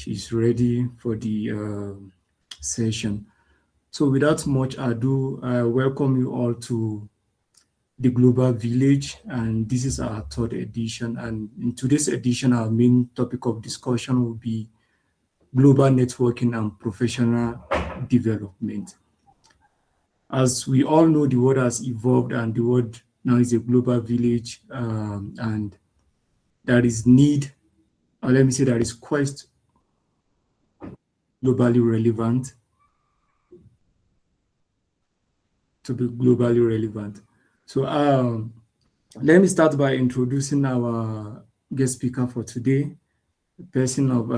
she's ready for the session. So without much ado, I welcome you all to the Global Village, and this is our third edition. And in today's edition, our main topic of discussion will be global networking and professional development. As we all know, the world has evolved and the world now is a global village, and there is need, or let me say there is quest globally relevant to be globally relevant. So let me start by introducing our guest speaker for today, the person of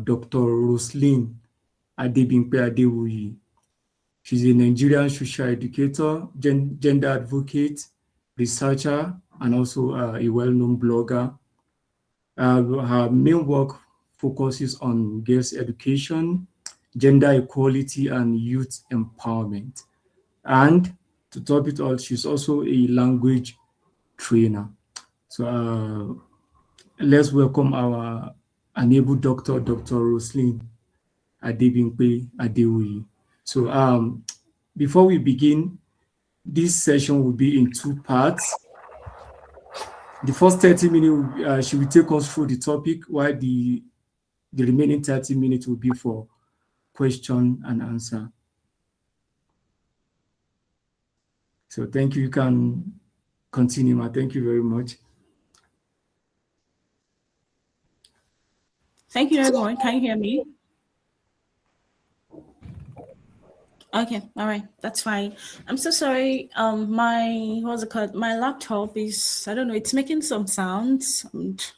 Dr. Roseline Adewuyi. She's a Nigerian social educator, gender advocate, researcher, and also a well-known blogger. Her main work focuses on girls' education, gender equality, and youth empowerment. And to top it all, she's also a language trainer. So let's welcome our able doctor, Dr. Roseline Adewuyi. So before we begin, this session will be in two parts. The first 30 minutes, she will take us through the topic, while the remaining 30 minutes will be for question and answer. So thank you. You can continue, Ma. Thank you very much. Thank you, everyone. Can you hear me? Okay, all right, that's fine. I'm so sorry. My laptop is, I don't know, it's making some sounds.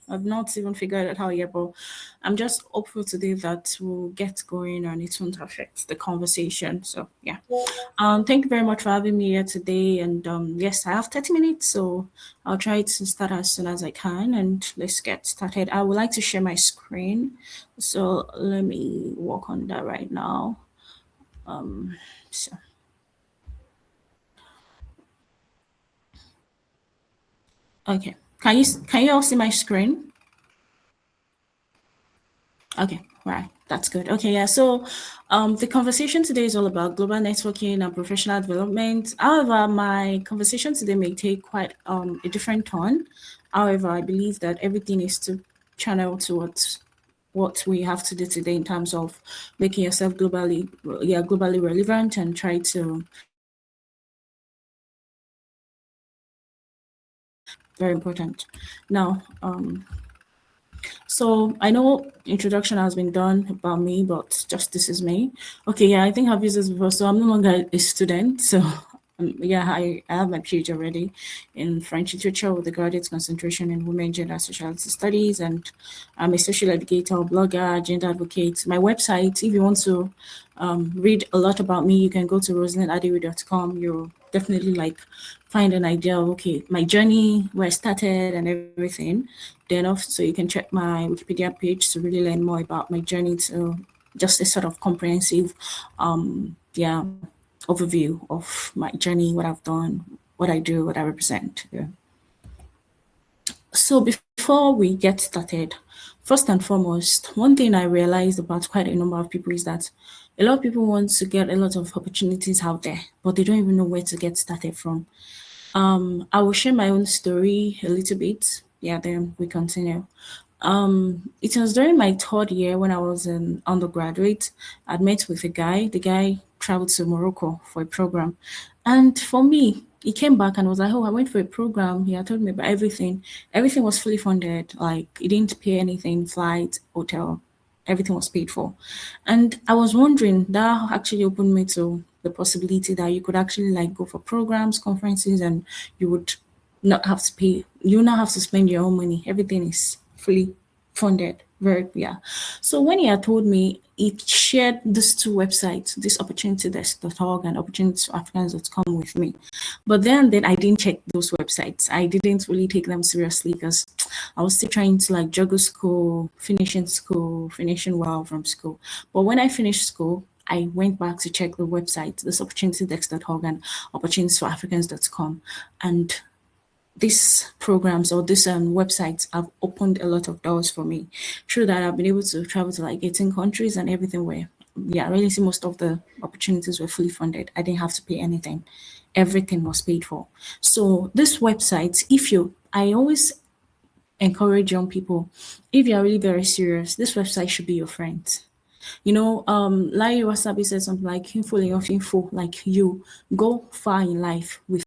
I've not even figured out how yet, but I'm just hopeful today that we'll get going and it won't affect the conversation. So yeah. Thank you very much for having me here today. And yes, I have 30 minutes, so I'll try to start as soon as I can, and let's get started. I would like to share my screen. So let me work on that right now. So. Okay, can you all see my screen? Okay, right, that's good. Okay, yeah, so the conversation today is all about global networking and professional development. However, my conversation today may take quite a different turn. However, I believe that everything is to channel towards what we have to do today in terms of making yourself globally relevant and try to very important. Now, so I know introduction has been done about me, but just this is me. Okay, yeah, I think I've used this before, so I'm no longer a student. So yeah, I have my PhD already in French literature with a graduate concentration in women, gender, sexuality studies, and I'm a social educator, blogger, gender advocate. My website, if you want to read a lot about me, you can go to roselineadewi.com. You'll definitely find an idea of, okay, my journey, where I started and everything. Then so you can check my Wikipedia page to really learn more about my journey, to just a sort of comprehensive overview of my journey, what I've done, what I do, what I represent. Yeah. So before we get started, first and foremost, one thing I realized about quite a number of people is that a lot of people want to get a lot of opportunities out there, but they don't even know where to get started from. I will share my own story a little bit. Yeah, then we continue. It was during my third year when I was an undergraduate. I'd met with a guy. The guy traveled to Morocco for a program. And for me, he came back and was like, oh, I went for a program. He had told me about everything. Everything was fully funded. Like, he didn't pay anything, flight, hotel, everything was paid for. And I was wondering, that actually opened me to the possibility that you could actually go for programs, conferences, and you would not have to pay. You not have to spend your own money. Everything is fully funded. So when he had told me, he shared these two websites, this opportunitydesk.org and opportunityforafricans.com with me. But then I didn't check those websites. I didn't really take them seriously because I was still trying to juggle school, finishing well from school. But when I finished school, I went back to check the website, this opportunitydesk.org and opportunityforafricans.com. And these programs or these websites have opened a lot of doors for me. Through that, I've been able to travel to like 18 countries and everything where, yeah, I really see most of the opportunities were fully funded. I didn't have to pay anything. Everything was paid for. So this website, if you, I always encourage young people, if you are really very serious, this website should be your friend. Larry Wasabi said something like info of info, like you go far in life with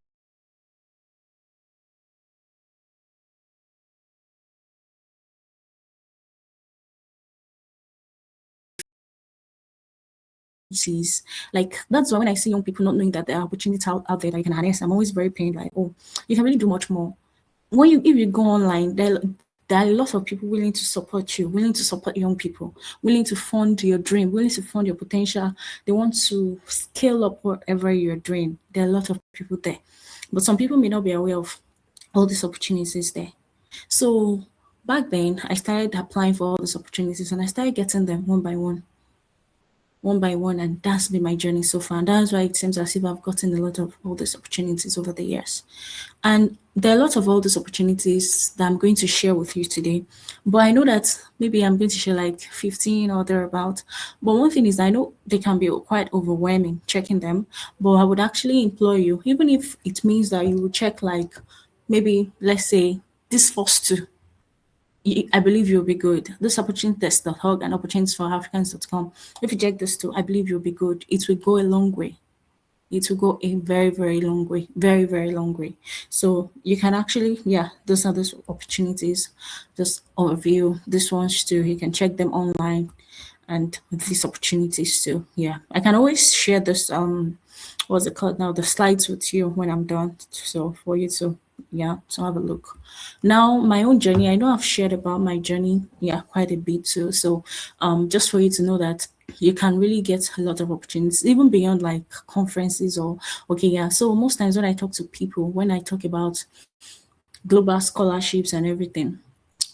sees. Like that's why when I see young people not knowing that there are opportunities out there that you can harness, I'm always very pained. Like, oh, you can really do much more. When you if you go online, there are a lot of people willing to support you, willing to support young people, willing to fund your dream, willing to fund your potential. They want to scale up whatever you're doing. There are a lot of people there, but some people may not be aware of all these opportunities there. So back then, I started applying for all these opportunities, and I started getting them one by one, and that's been my journey so far. And that's why it seems as if I've gotten a lot of all these opportunities over the years. And there are a lot of all these opportunities that I'm going to share with you today. But I know that maybe I'm going to share like 15 or thereabout. But one thing is, I know they can be quite overwhelming checking them. But I would actually implore you, even if it means that you will check like maybe, let's say, this first two, I believe you'll be good. This opportunity test.org and opportunities4africans.com. If you check this too, I believe you'll be good. It will go a long way. It will go a very, very long way. Very, very long way. So you can actually, yeah, those are those opportunities. Just overview this ones too. You can check them online and these opportunities too. Yeah. I can always share this what's it called now, the slides with you when I'm done. So for you to, yeah, to have a look. Now my own journey, I know I've shared about my journey, yeah, quite a bit too. So just for you to know that you can really get a lot of opportunities even beyond like conferences or okay, yeah. So most times when I talk to people, when I talk about global scholarships and everything,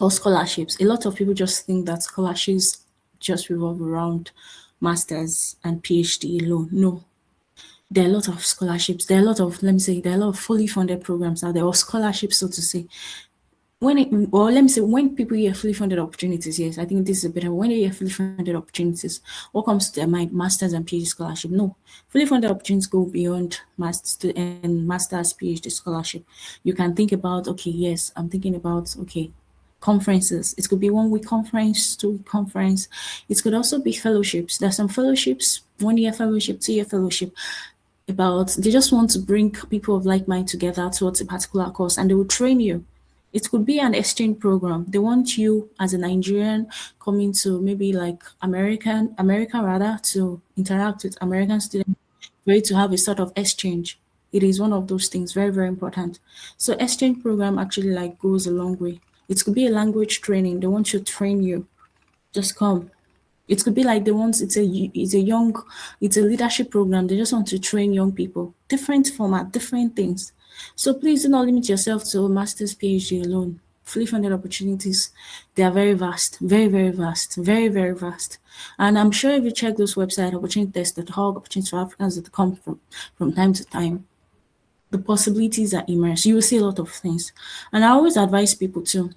or scholarships, a lot of people just think that scholarships just revolve around masters and PhD alone. No, there are a lot of scholarships. There are a lot of, let me say, there are a lot of fully funded programs out there, or scholarships, so to say. Or let me say, when people hear fully funded opportunities, yes, I think this is a better. When they hear fully funded opportunities, what comes to their mind? Masters and PhD scholarship. No, fully funded opportunities go beyond masters and masters, PhD scholarship. You can think about, okay, yes, I'm thinking about, okay, conferences. It could be 1 week conference, 2 week conference. It could also be fellowships. There's some fellowships, 1 year fellowship, 2 year fellowship, about they just want to bring people of like mind together towards a particular course and they will train you. It could be an exchange program. They want you as a Nigerian coming to maybe like America rather, to interact with American students, for you to have a sort of exchange. It is one of those things, very, very important. So exchange program actually like goes a long way. It could be a language training. They want to train you. Just come. It could be like they want it's a leadership program. They just want to train young people. Different format, different things. So please do not limit yourself to a master's PhD alone. Fully funded opportunities, they are very vast, very, very vast, very, very vast. And I'm sure if you check those websites, opportunities.org, opportunities4africans.com from time to time, the possibilities are immense. You will see a lot of things. And I always advise people to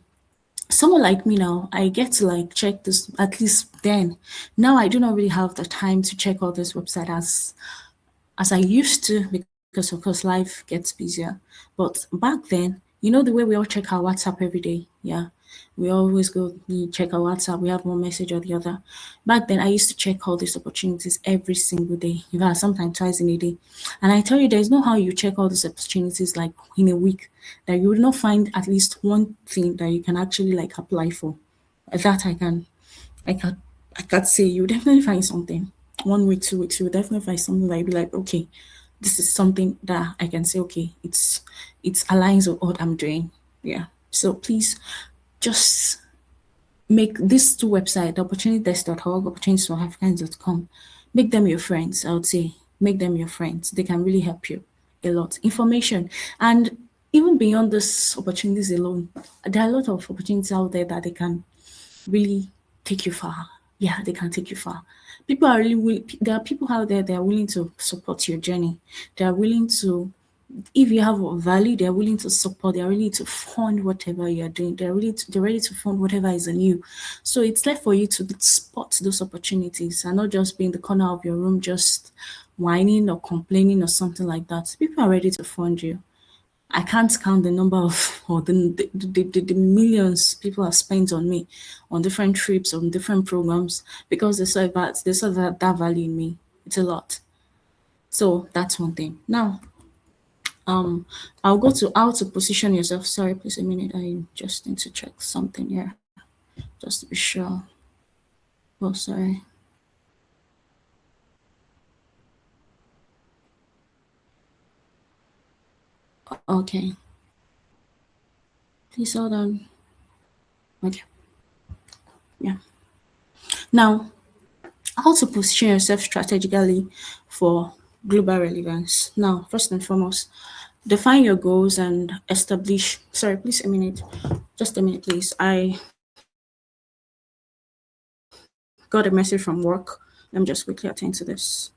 someone like me now, I get to like check this at least then. Now I do not really have the time to check all this website as I used to because of course life gets busier. But back then, the way we all check our WhatsApp every day, yeah. We always we check our WhatsApp, we have one message or the other. Back then I used to check all these opportunities every single day. In fact, sometimes twice in a day. And I tell you, there's no how you check all these opportunities like in a week that you would not find at least one thing that you can actually like apply for. That I can I can't say you definitely find something. 1 week, 2 weeks, you will definitely find something that you'll be like, okay, this is something that I can say, okay, it's aligns with what I'm doing. Yeah. So please just make these two websites, opportunities.org, opportunities4africans.com, make them your friends. I would say make them your friends. They can really help you a lot. Information. And even beyond this opportunities alone, there are a lot of opportunities out there that they can really take you far. Yeah, they can take you far. People are really there are people out there that are willing to support your journey. They are willing to If you have a value, they're willing to support, they're ready to fund whatever you're doing, they're ready to fund whatever is in you. So it's left for you to spot those opportunities and not just be in the corner of your room just whining or complaining or something like that. People are ready to fund you. I can't count the number of or the millions people have spent on me on different trips, on different programs because they saw that value in me. It's a lot. So that's one thing. Now, um, I'll go to how to position yourself. Sorry, please a minute. I just need to check something here just to be sure. Oh, sorry. Okay, please hold on. Okay, yeah. Now, how to position yourself strategically for global relevance. Now, first and foremost, define your goals and establish. Sorry, please a minute. Just a minute, please. I got a message from work. Let me just quickly attend to this.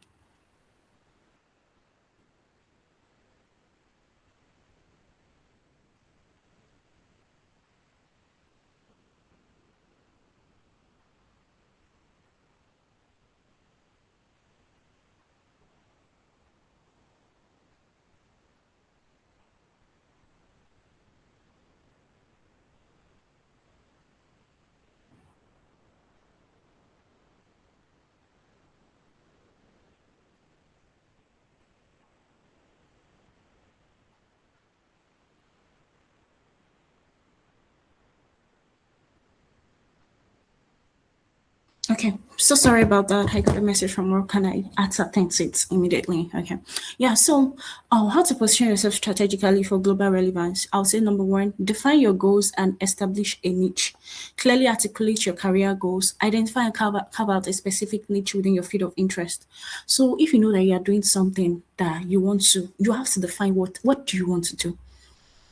Okay, so sorry about that. I got a message from work and I had to attend to it immediately. Okay, yeah. So, how to position yourself strategically for global relevance? I'll say number one, define your goals and establish a niche. Clearly articulate your career goals. Identify and carve out a specific niche within your field of interest. So, if you know that you are doing something that you want to, you have to define what do you want to do.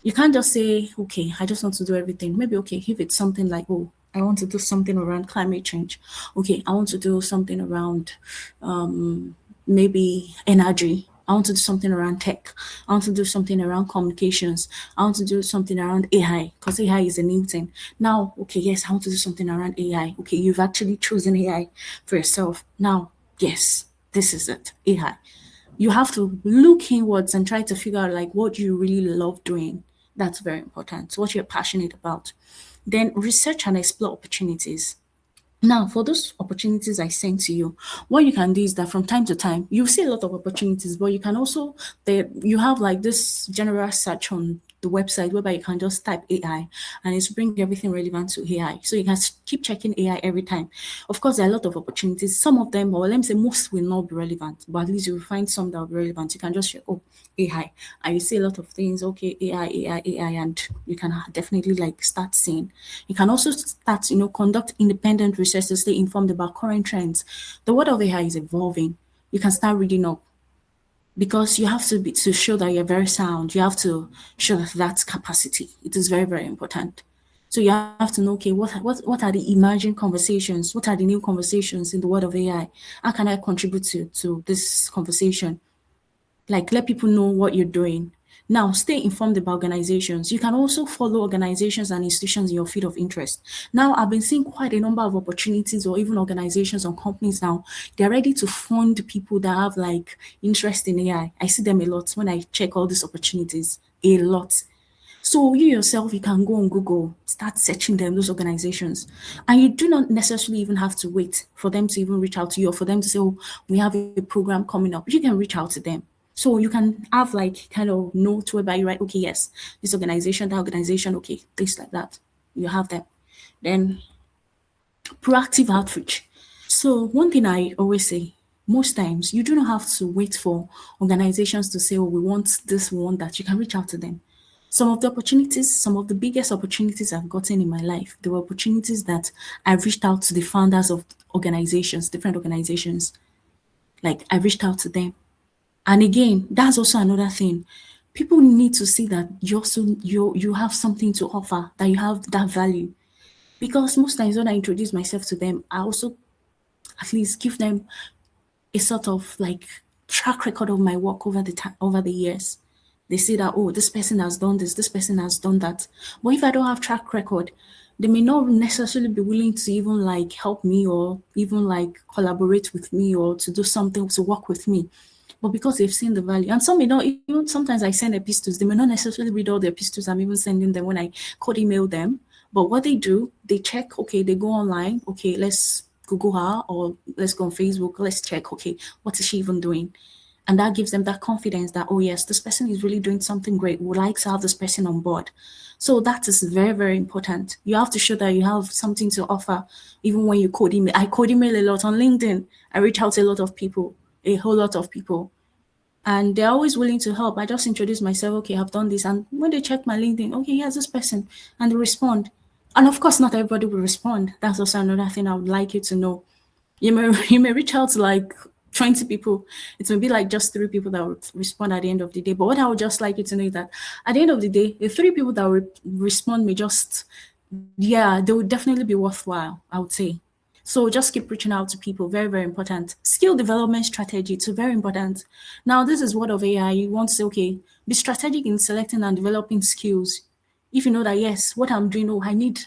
You can't just say, okay, I just want to do everything. Maybe, okay, if it's something like, oh, I want to do something around climate change. Okay, I want to do something around maybe energy. I want to do something around tech. I want to do something around communications. I want to do something around AI because AI is a new thing. Now, okay, yes, I want to do something around AI. Okay, you've actually chosen AI for yourself. Now, yes, this is it, AI. You have to look inwards and try to figure out like what you really love doing. That's very important. What you're passionate about. Then research and explore opportunities. Now, for those opportunities I sent to you, what you can do is that from time to time, you see a lot of opportunities, but you can also, you have like this general search on the website whereby you can just type AI and it's bring everything relevant to AI. So you can keep checking AI every time. Of course, there are a lot of opportunities. Some of them, or let me say most will not be relevant, but at least you will find some that will be relevant. You can just check, oh, AI. And you see a lot of things, okay, AI, and you can definitely like start seeing. You can also start, conduct independent research to stay informed about current trends. The world of AI is evolving. You can start reading up because you have to be to show that you're very sound. You have to show that that's capacity. It is very, very important. So you have to know, okay, what are the emerging conversations? What are the new conversations in the world of AI? How can I contribute to this conversation? Like let people know what you're doing. Now, stay informed about organizations. You can also follow organizations and institutions in your field of interest. Now, I've been seeing quite a number of opportunities or even organizations or companies now. They're ready to fund people that have like interest in AI. I see them a lot when I check all these opportunities. A lot. So you yourself, you can go on Google, start searching them, those organizations. And you do not necessarily even have to wait for them to even reach out to you or for them to say, oh, we have a program coming up. You can reach out to them. So you can have like kind of notes whereby you write, okay, yes, this organization, that organization, okay, things like that. You have them. Then proactive outreach. So one thing I always say, most times you do not have to wait for organizations to say, oh, we want this one that you can reach out to them. Some of the opportunities, some of the biggest opportunities I've gotten in my life, they were opportunities that I've reached out to the founders of organizations, different organizations. Like I reached out to them. And again, that's also another thing. People need to see that you have something to offer, that you have that value. Because most times when I introduce myself to them, I also at least give them a sort of like track record of my work over the time over the years. They see that, oh, this person has done this person has done that. But if I don't have track record, they may not necessarily be willing to even like help me or even like collaborate with me or to do something to work with me. But because they've seen the value, and some may not even sometimes I send epistles, they may not necessarily read all the epistles I'm even sending them when I cold email them. But what they do, they check, okay, they go online, okay, let's Google her or let's go on Facebook, let's check, okay, what is she even doing? And that gives them that confidence that, oh yes, this person is really doing something great. We would like to have this person on board. So that is very, very important. You have to show that you have something to offer, even when you code email. I code email a lot on LinkedIn. I reach out to a lot of people, a whole lot of people. And they're always willing to help. I just introduce myself, okay, I've done this. And when they check my LinkedIn, okay, here's this person. And they respond. And of course, not everybody will respond. That's also another thing I would like you to know. You may reach out to like 20 people. It may be like just 3 people that would respond at the end of the day. But what I would just like you to know is that at the end of the day, the 3 people that will respond may just, yeah, they would definitely be worthwhile, I would say. So just keep reaching out to people. Very, very important. Skill development strategy too, very important. Now, this is what of AI. You want to say, okay, be strategic in selecting and developing skills. If you know that, yes, what I'm doing, oh, I need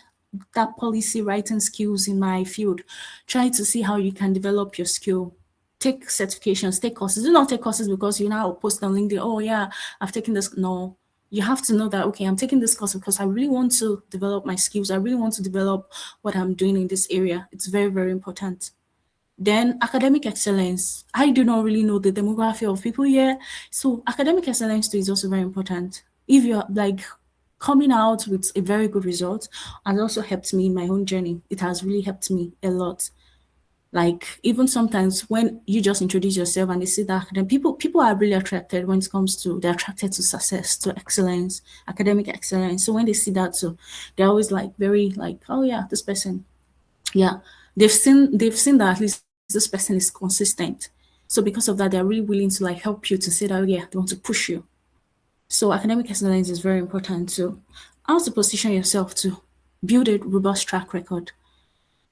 that policy writing skills in my field. Try to see how you can develop your skill. Take certifications, take courses. Do not take courses because you now post on LinkedIn, oh yeah, I've taken this. No, you have to know that, okay, I'm taking this course because I really want to develop my skills. I really want to develop what I'm doing in this area. It's very, very important. Then academic excellence. I do not really know the demography of people here. So academic excellence too is also very important. If you're like coming out with a very good result has also helped me in my own journey. It has really helped me a lot. Like even sometimes when you just introduce yourself and they see that, then people are really attracted when it comes to they're attracted to success, to excellence, academic excellence. So when they see that, so they're always like very like, oh yeah, this person, yeah, they've seen that at least this person is consistent. So because of that, they're really willing to like help you to say that, oh yeah, they want to push you. So academic excellence is very important too. How to position yourself to build a robust track record.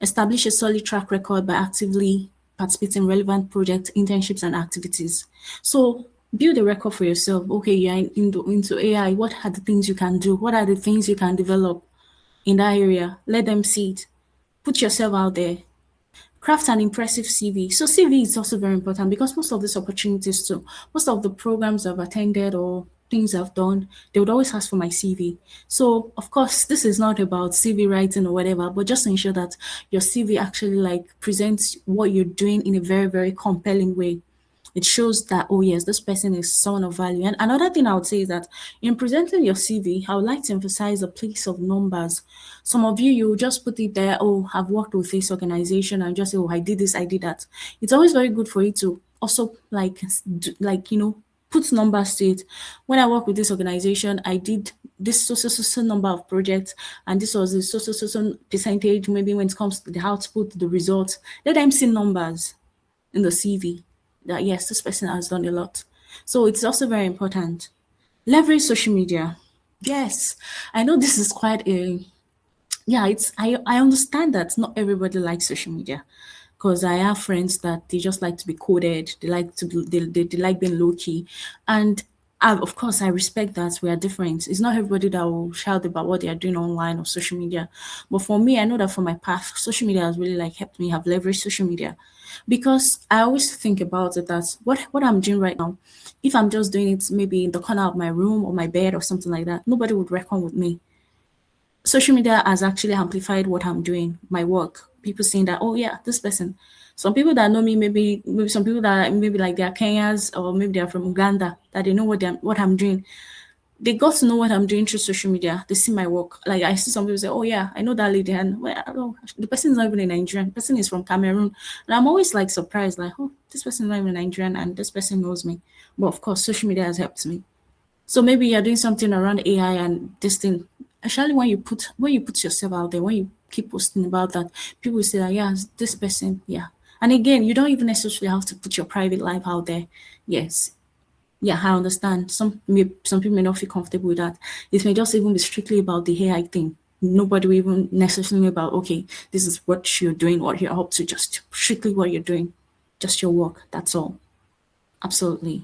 Establish a solid track record by actively participating in relevant projects, internships, and activities. So build a record for yourself. Okay, you're into AI. What are the things you can do? What are the things you can develop in that area? Let them see it. Put yourself out there. Craft an impressive CV. So CV is also very important because most of these opportunities too, most of the programs I've attended or things I've done, they would always ask for my CV. So of course, this is not about CV writing or whatever, but just ensure that your CV actually like presents what you're doing in a very, very compelling way. It shows that, oh yes, this person is someone of value. And another thing I would say is that in presenting your CV, I would like to emphasize the place of numbers. Some of you just put it there, oh, I've worked with this organization and just say, oh, I did this, I did that. It's always very good for you to also like, put numbers to it. When I work with this organization, I did this so number of projects, and this was the so percentage, maybe when it comes to the output, the results. Let them see numbers in the CV that yes, this person has done a lot. So it's also very important. Leverage social media. Yes, I know this is quite a yeah, I understand that not everybody likes social media because I have friends that they just like to be coded, they like to be they like being low key. And of course I respect that we are different. It's not everybody that will shout about what they are doing online or social media. But for me, I know that for my path, social media has really like helped me have leveraged social media. Because I always think about it as what I'm doing right now, if I'm just doing it maybe in the corner of my room or my bed or something like that, nobody would reckon with me. Social media has actually amplified what I'm doing, my work. People saying that, oh yeah, this person. Some people that know me, maybe some people that maybe like they're Kenyans or maybe they're from Uganda, that they know what I'm doing. They got to know what I'm doing through social media. They see my work. Like I see some people say, "Oh yeah, I know that lady," and well, oh, the person is not even a Nigerian. The person is from Cameroon, and I'm always like surprised, like, "Oh, this person is not even Nigerian, and this person knows me." But of course, social media has helped me. So maybe you're doing something around AI and this thing. Actually, when you put yourself out there, when you keep posting about that, people will say that yeah, this person, yeah. And again, you don't even necessarily have to put your private life out there. Yes, yeah, I understand. Some people may not feel comfortable with that. It may just even be strictly about the AI thing. Nobody will even necessarily know about okay, this is what you're doing, what you're up to, just strictly what you're doing, just your work. That's all. Absolutely.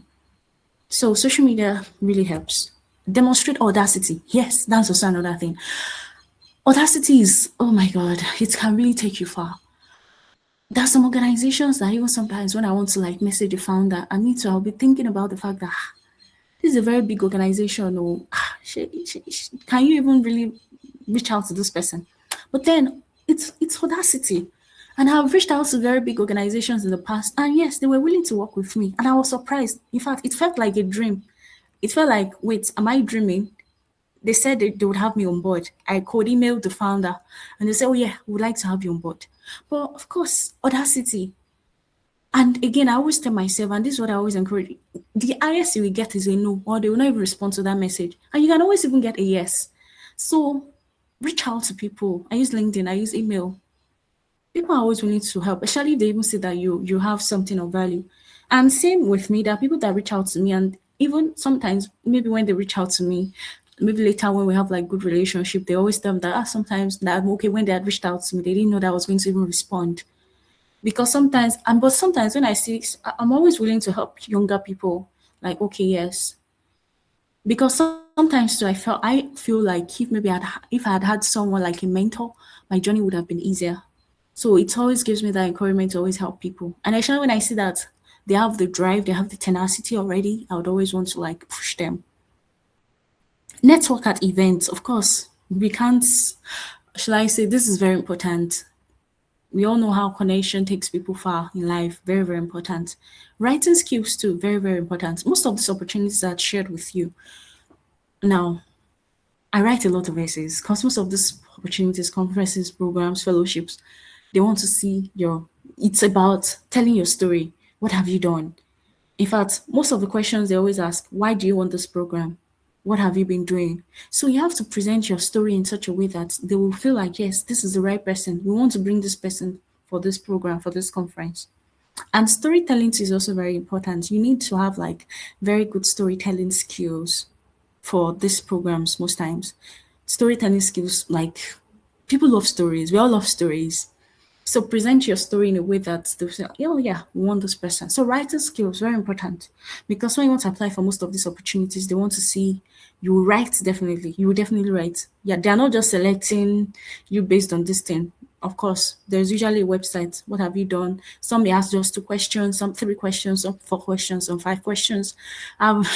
So social media really helps. Demonstrate audacity. Yes, that's also another thing. Audacity is, oh my God, it can really take you far. There's some organizations that even sometimes when I want to like message a founder, I need to, I'll be thinking about the fact that this is a very big organization. Or can you even really reach out to this person? But then it's audacity. And I've reached out to very big organizations in the past, and yes, they were willing to work with me. And I was surprised. In fact, it felt like a dream. It felt like, wait, am I dreaming? They said they would have me on board. I could email the founder and they said, oh yeah, we would like to have you on board. But of course, audacity. And again, I always tell myself, and this is what I always encourage, the highest you will get is a no, or they will not even respond to that message. And you can always even get a yes. So reach out to people. I use LinkedIn, I use email. People are always willing to help, especially if they even see that you have something of value. And same with me, there are people that reach out to me, and even sometimes maybe when they reach out to me, maybe later when we have like good relationship, they always tell me that sometimes that I'm okay when they had reached out to me, they didn't know that I was going to even respond. Because sometimes, and but sometimes when I see, I'm always willing to help younger people. Like, okay, yes, because sometimes too, I feel like if I had had someone like a mentor, my journey would have been easier. So it always gives me that encouragement to always help people. And actually, when I see that they have the drive, they have the tenacity already, I would always want to like push them. Network at events, of course. We can't, shall I say, this is very important. We all know how connection takes people far in life. Very, very important. Writing skills too, very, very important. Most of these opportunities are shared with you. Now, I write a lot of essays because most of these opportunities, conferences, programs, fellowships, they want to see it's about telling your story. What have you done? In fact, most of the questions they always ask, why do you want this program? What have you been doing? So you have to present your story in such a way that they will feel like, yes, this is the right person. We want to bring this person for this program, for this conference. And storytelling is also very important. You need to have like very good storytelling skills for these programs most times. Storytelling skills, like people love stories. We all love stories. So present your story in a way that they'll say, oh yeah, we want this person. So writing skills, very important. Because when you want to apply for most of these opportunities, they want to see you will write definitely. You will definitely write. Yeah, they're not just selecting you based on this thing. Of course, there's usually a website. What have you done? Some may ask just 2 questions, some 3 questions, some 4 questions, some 5 questions. I've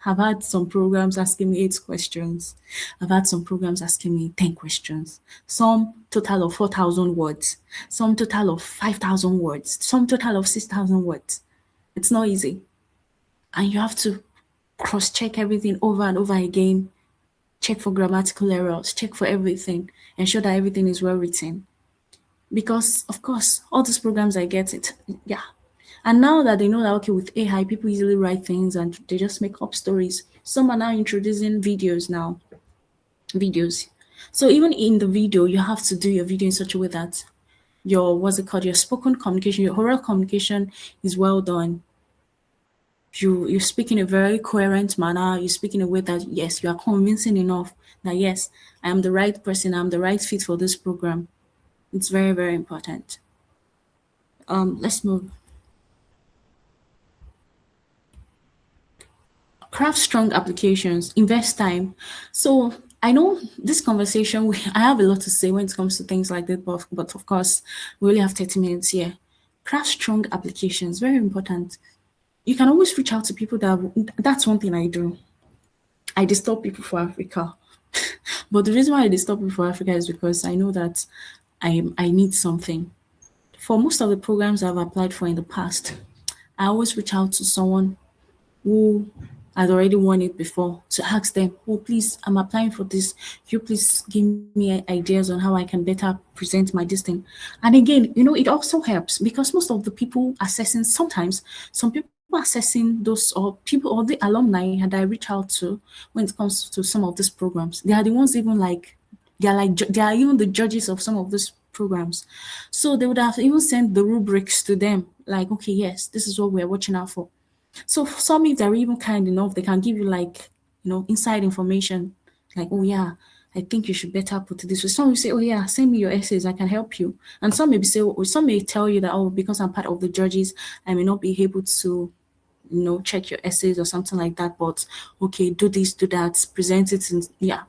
had some programs asking me 8 questions. I've had some programs asking me 10 questions. Some total of 4,000 words. Some total of 5,000 words. Some total of 6,000 words. It's not easy. And you have to cross check everything over and over again. Check for grammatical errors. Check for everything. Ensure that everything is well written. Because, of course, all these programs I get it. Yeah, and now that they know that okay, with AI, people easily write things and they just make up stories. Some are now introducing videos now. Videos. So even in the video, you have to do your video in such a way that your what's it called? Your spoken communication, your oral communication is well done. You speak in a very coherent manner, you speak in a way that yes, you are convincing enough that yes, I am the right person, I'm the right fit for this program. It's very, very important. Let's move. Craft strong applications, invest time. So I know this conversation, I have a lot to say when it comes to things like that, but of course, we only have 30 minutes here. Craft strong applications, very important. You can always reach out to people that's one thing I do. I disturb people for Africa. But the reason why I disturb people for Africa is because I know that I need something. For most of the programs I've applied for in the past, I always reach out to someone who had already won it before to ask them, oh, please, I'm applying for this. Can you please give me ideas on how I can better present my this thing? And again, it also helps because most of the people assessing, sometimes some people assessing those or people or the alumni that I reach out to when it comes to some of these programs, they are the ones even like, they are even the judges of some of these programs. So they would have even sent the rubrics to them, like, okay, yes, this is what we're watching out for. So some, if they're even kind enough, they can give you like, inside information, like, oh yeah, I think you should better put it this way. Some will say, oh yeah, send me your essays, I can help you. And some may tell you that, oh, because I'm part of the judges, I may not be able to check your essays or something like that, but okay, do this, do that, present it, and yeah,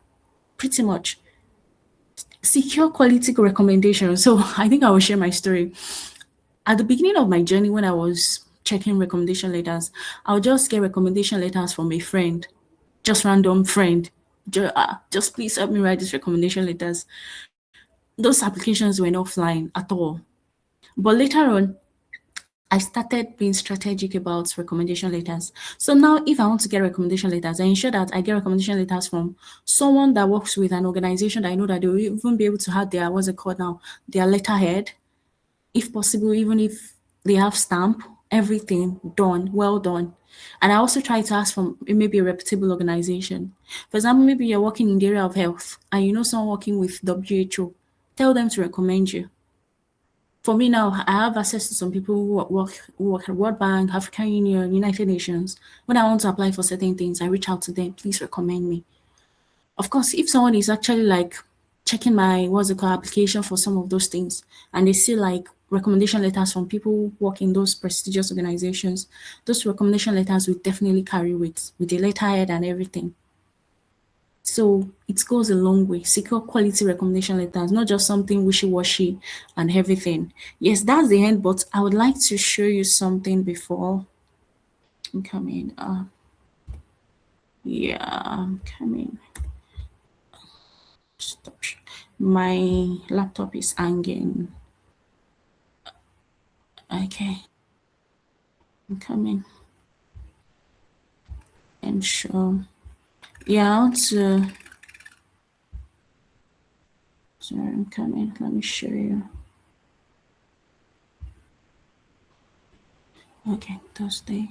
pretty much. Secure quality recommendation. So I think I will share my story. At the beginning of my journey, when I was checking recommendation letters, I'll just get recommendation letters from a friend, just random friend. Just please help me write these recommendation letters. Those applications were not flying at all. But later on, I started being strategic about recommendation letters. So now, if I want to get recommendation letters, I ensure that I get recommendation letters from someone that works with an organization that I know that they will even be able to have their, what's it called now, their letterhead, if possible, even if they have stamp, everything done, well done. And I also try to ask from maybe a reputable organization. For example, maybe you're working in the area of health and you know someone working with WHO, tell them to recommend you. For me now, I have access to some people who work at World Bank, African Union, United Nations. When I want to apply for certain things, I reach out to them. Please recommend me. Of course, if someone is actually like checking my application for some of those things, and they see like recommendation letters from people who work in those prestigious organizations, those recommendation letters will definitely carry weight with the letterhead and everything. So it goes a long way. Secure quality recommendation letters, not just something wishy-washy and everything. Yes, that's the end, but I would like to show you something before I'm coming. Yeah, I'm coming. Stop. My laptop is hanging. Okay, I'm coming. And show. Yeah, I want to. Sorry, I'm coming. Let me show you. Okay, Thursday.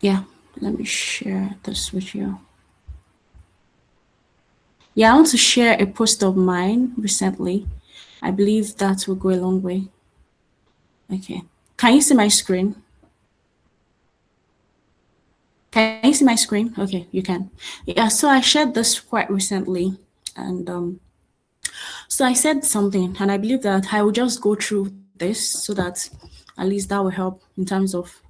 Yeah, let me share this with you. Yeah, I want to share a post of mine recently. I believe that will go a long way. Okay. Can you see my screen? Can you see my screen? Okay, you can. Yeah, so I shared this quite recently. And so I said something, and I believe that I will just go through this so that at least that will help in terms of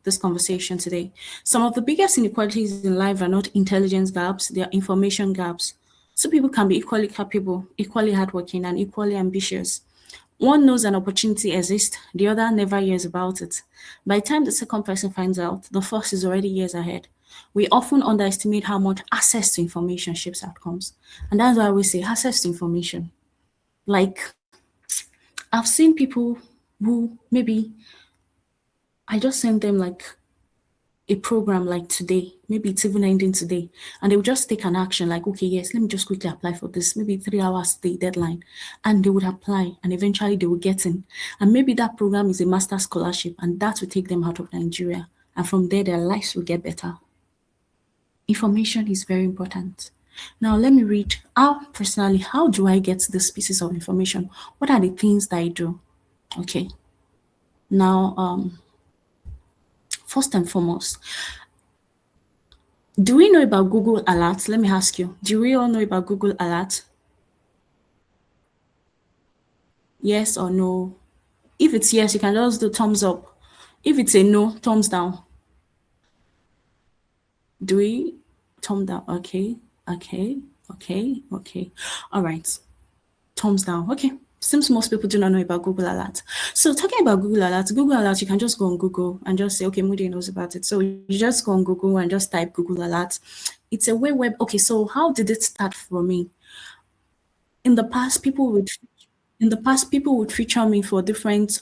this conversation today. Some of the biggest inequalities in life are not intelligence gaps, they are information gaps. Two people can be equally capable, equally hardworking, and equally ambitious. One knows an opportunity exists, the other never hears about it. By the time the second person finds out, the first is already years ahead. We often underestimate how much access to information shapes outcomes. And that's why we say access to information. Like, I've seen people who maybe I just send them like a program like today, maybe it's even ending today, and they would just take an action like, okay, yes, let me just quickly apply for this, maybe 3 hours the deadline, and they would apply and eventually they will get in. And maybe that program is a master scholarship and that will take them out of Nigeria. And from there, their lives will get better. Information is very important. Now, let me read how personally, how do I get these pieces of information? What are the things that I do? Okay. Now, first and foremost, do we know about Google Alerts? Let me ask you. Do we all know about Google Alerts? Yes or no? If it's yes, you can just do thumbs up. If it's a no, thumbs down. Do we? Thumb down. Okay. Okay. Okay. Okay. All right. Thumbs down. Okay. Seems most people do not know about Google Alerts. So talking about Google Alerts, you can just go on Google and just say, okay, Moody knows about it. So you just go on Google and just type Google Alerts. It's a web. Okay, so how did it start for me? In the past, people would feature me for different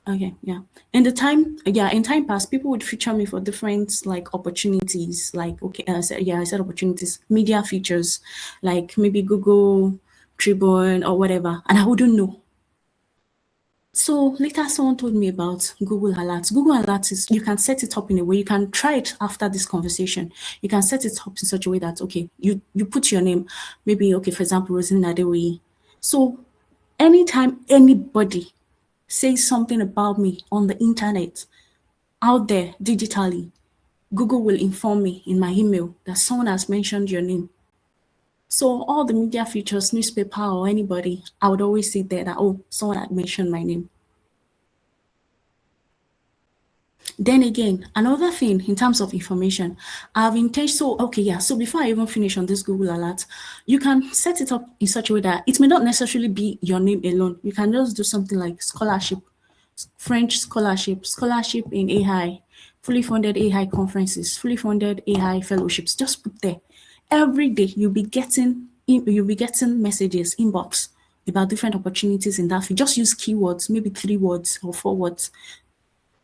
okay, yeah. In time past, people would feature me for different like opportunities, like okay, I said opportunities, media features, like maybe Google Tribune or whatever, and I wouldn't know. So later, someone told me about Google Alerts. Google Alerts is you can set it up in a way. You can try it after this conversation. You can set it up in such a way that okay, you put your name, maybe okay, for example, Roseline Adewuyi. So anytime anybody says something about me on the internet, out there digitally, Google will inform me in my email that someone has mentioned your name. So all the media features, newspaper or anybody, I would always see there that, oh, someone had mentioned my name. Then again, another thing in terms of information, I've intention. So okay, yeah. So before I even finish on this Google alert, you can set it up in such a way that it may not necessarily be your name alone. You can just do something like scholarship, French scholarship, scholarship in AI, fully funded AI conferences, fully funded AI fellowships. Just put there. Every day you'll be getting messages inbox about different opportunities in that field. Just use keywords, maybe 3 words or 4 words,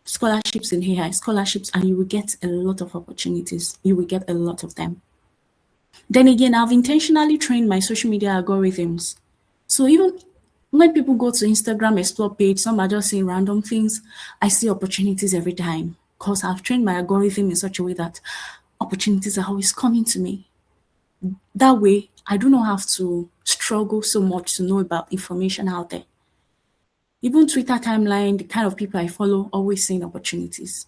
scholarships in AI, scholarships, and you will get a lot of opportunities. You will get a lot of them. Then again, I've intentionally trained my social media algorithms. So even when people go to Instagram explore page, some are just saying random things. I see opportunities every time because I've trained my algorithm in such a way that opportunities are always coming to me. That way, I do not have to struggle so much to know about information out there. Even Twitter timeline, the kind of people I follow, always seeing opportunities.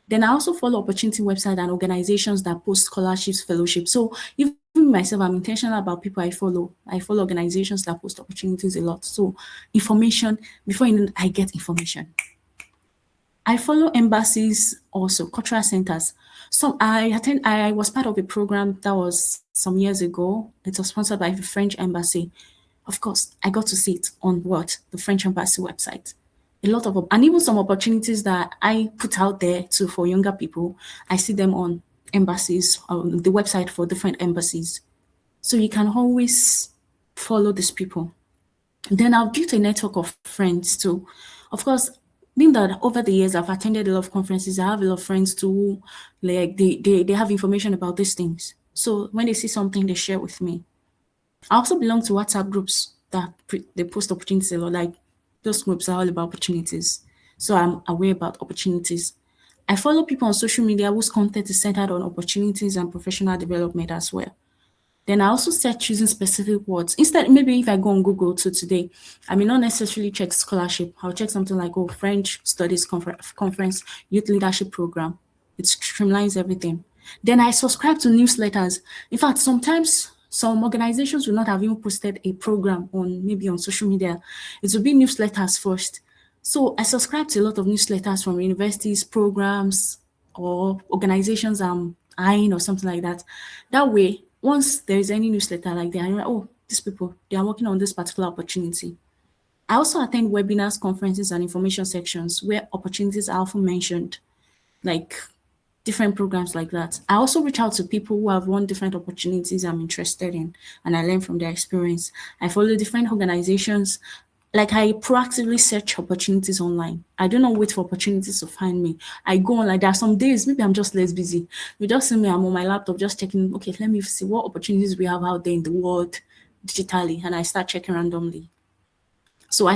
Then I also follow opportunity website and organizations that post scholarships, fellowships. So even myself, I'm intentional about people I follow. I follow organizations that post opportunities a lot. So information, before you know, I get information. I follow embassies also, cultural centers. So I was part of a program that was some years ago. It was sponsored by the French embassy. Of course, I got to see it on what? The French embassy website. A lot of, and even some opportunities that I put out there to for younger people, I see them on embassies, on the website for different embassies. So you can always follow these people. Then I've built a network of friends too. Of course, being that over the years I've attended a lot of conferences, I have a lot of friends too, like they have information about these things. So when they see something, they share with me. I also belong to WhatsApp groups that they post opportunities a lot. Like those groups are all about opportunities. So I'm aware about opportunities. I follow people on social media whose content is centered on opportunities and professional development as well. Then I also search using specific words. Instead, maybe if I go on Google to today, I may not necessarily check scholarship. I'll check something like, oh, French Studies Conference, Youth Leadership Program. It streamlines everything. Then I subscribe to newsletters. In fact, sometimes some organizations will not have even posted a program on maybe on social media. It will be newsletters first. So I subscribe to a lot of newsletters from universities, programs, or organizations I'm eyeing or something like that. That way, once there is any newsletter like that, I'm like, oh, these people, they are working on this particular opportunity. I also attend webinars, conferences, and information sections where opportunities are often mentioned, like different programs like that. I also reach out to people who have won different opportunities I'm interested in, and I learn from their experience. I follow different organizations. Like I proactively search opportunities online. I do not wait for opportunities to find me. I go on like there are some days, maybe I'm just less busy. You just see me, I'm on my laptop just checking, okay, let me see what opportunities we have out there in the world digitally. And I start checking randomly. So